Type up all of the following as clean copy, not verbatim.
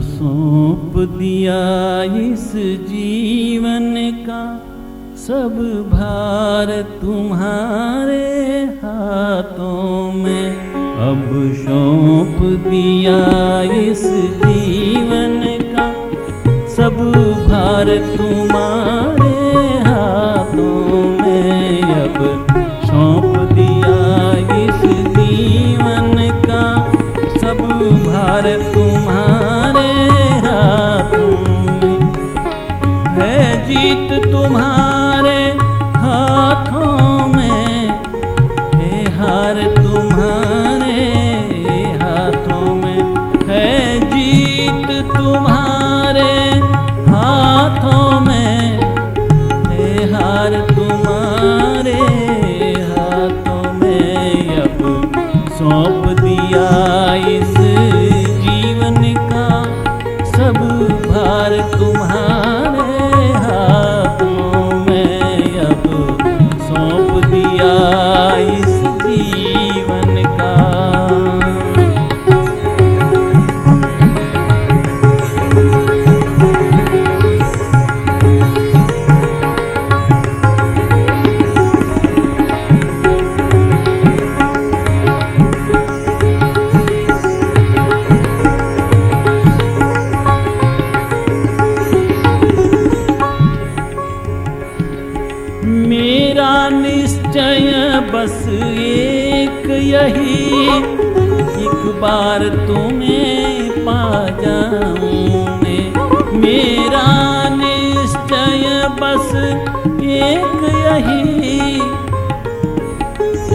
सौंप दिया इस जीवन का सब भार तुम्हारे हाथों में। अब सौंप दिया इस जीवन का सब भार तुम्हारे हाथों में। अब सौंप दिया इस जीवन का सब भार तुम्हारे हाथों में। है जीत तुम्हारे हाथों में, है हार तुम्हारे हाथों में। है जीत तुम्हारे हाथों में, है हार तुम्हारे हाथों में। अब सौंप दिया इस जीवन का सब भार तुम्हारे हाथों में। अब सौंप दिया इस जीवन का। मेरा निश्चय बस एक यही, एक बार तुम्हें पा जाऊं मैं। मेरा निश्चय बस एक यही,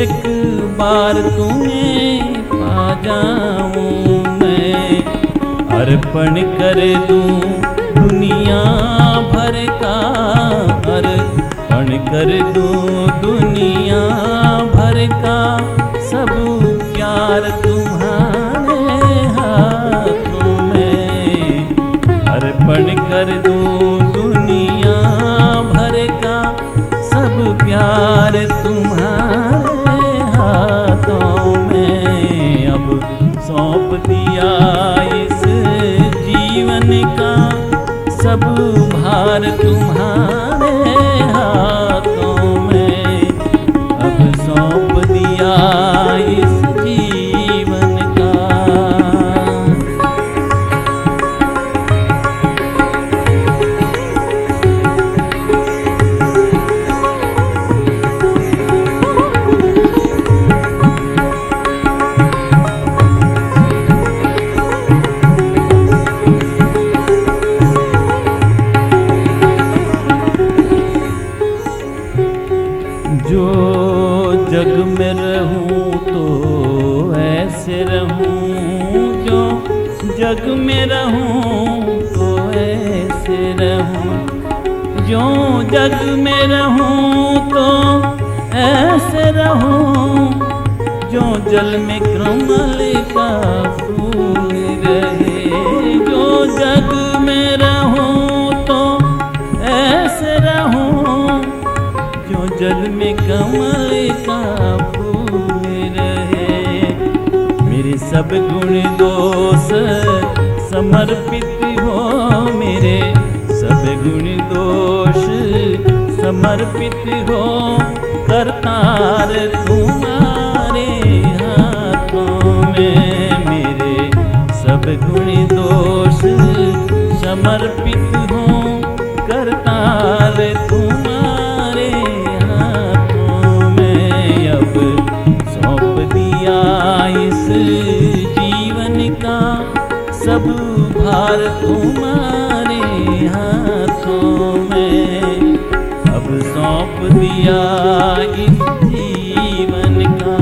एक बार तुम्हें पा जाऊं मैं। अर्पण कर दूं दुनिया भर का, अर्पण कर दूं दुनिया भर का सब प्यार तुम्हारे हाथों में। अर्पण कर दूं दुनिया भर का सब प्यार तुम्हारे हाथों में। अब सौंप दिया इस जीवन का सब भार तुम्हारे हाथों में। अब सौंप दिया इस जीवन का। जो जग में रहूं तो ऐसे रहूं, जो जग में रहूं तो ऐसे रहूं। जो जग में रहूं तो ऐसे रहूं, जो जल में कमल का फूल रहे। जो जग में रहूं तो ऐसे रहूं, जो जल में कमल का फूल रहे। मेरे सब गुण दोष समर्पित हो, मेरे सब गुण दोष समर्पित हो। करतार तुम्हारे हाथों में। मेरे सब गुण दोष समर्पित हो। करतार तुम्हारे हाथों में। अब सौंप दिया इस जीवन का सब भार तुम्हारे हाथों में। अब सौंप दिया इस जीवन का।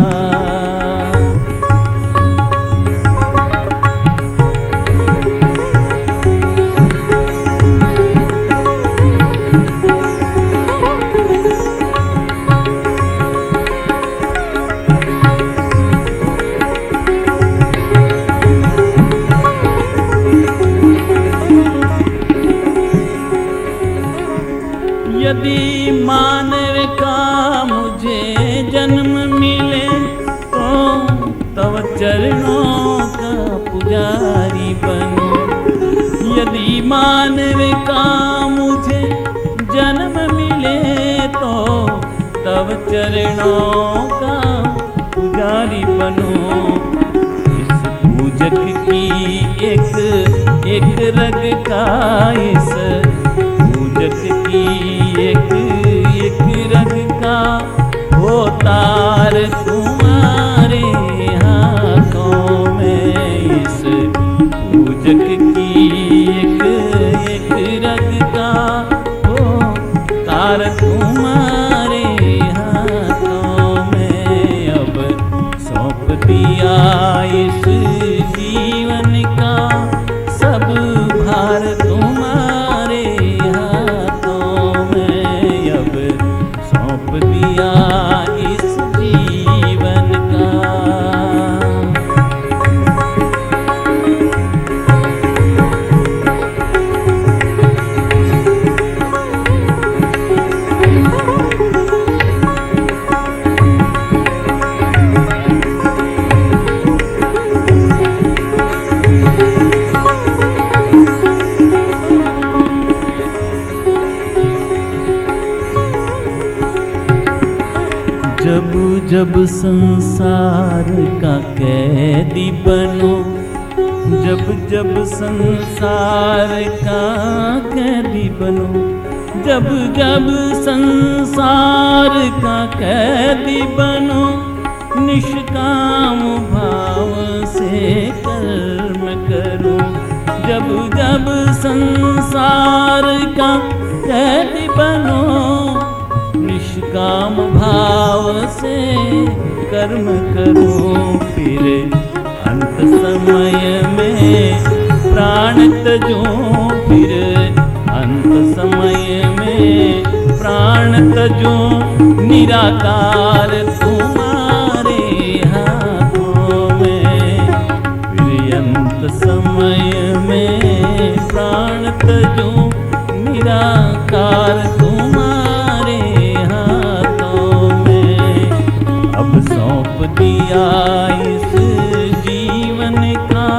यदि मानव का मुझे जन्म मिले तो तव चरणों का पुजारी बनूं। मानव का मुझे जन्म मिले तो तब चरणों का पुजारी बनूं। इस पूजक की एक रग का, इस पूजक की एक रग का हो तार तुम्हारे हाथों में। इस पूजक की एक रग का हो तार तुम्हारे हाथों में। अब सौंप दिया इस जीवन का सब भार तुम्हारे हाथों में। अब सौंप दिया इस जीवन का। जब जब संसार का कैदी बनो, जब जब संसार का कैदी बनो, जब जब संसार का कैदी बनो, निष्काम भाव से कर्म करो। जब जब संसार का कैदी बनो, निष्काम भाव से कर्म करो। फिर अंत समय में प्राण तजो, फिर अंत समय में प्राण तजो। निराकार तुम्हारे हाथों में, फिर अंत समय में प्राण तजो। निराकार तुम्हारे हाथों में। अब सौंप दिया इस जीवन का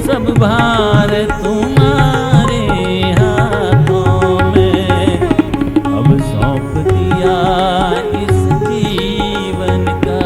सब भार तुम्हारे हाथों में। अब सौंप दिया इस जीवन का।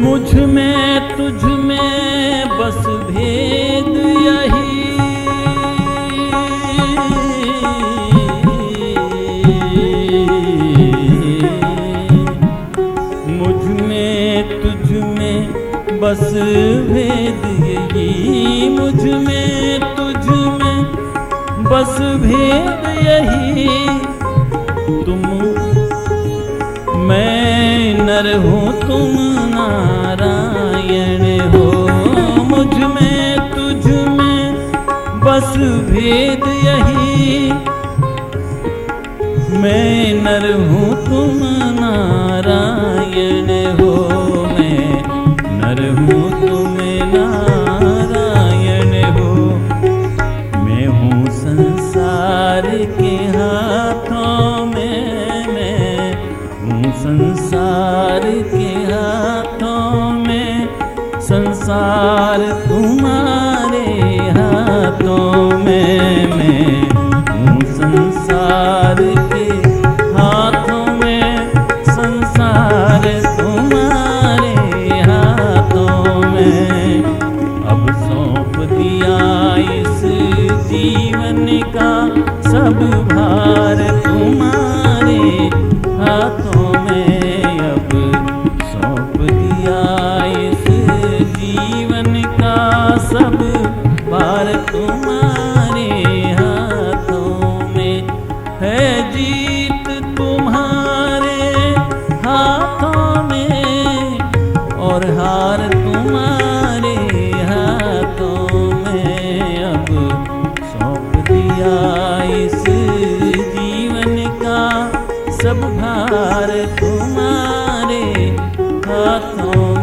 मुझ में तुझ में बस भेद यही, मुझ में तुझ में बस भेद यही, मुझ में तुझ में बस भेद यही। तुम मैं नर हूँ तुम नारायण हो, मुझ में तुझ में बस भेद यही। मैं नर हूँ तुम नारायण हो, मैं नर हूँ तुम नारायण हो। मैं हूँ संसार के हाथों में, मैं हूँ संसार के हाथों में। संसार तुम्हारे हाथों में, मैं हूँ संसार के हाथों में। संसार तुम्हारे हाथों में। अब सौंप दिया इस जीवन का सब भार तुम्हारे हाथों में। अब सौंप दिया इस जीवन का सब सब भार तुम्हारे हाथों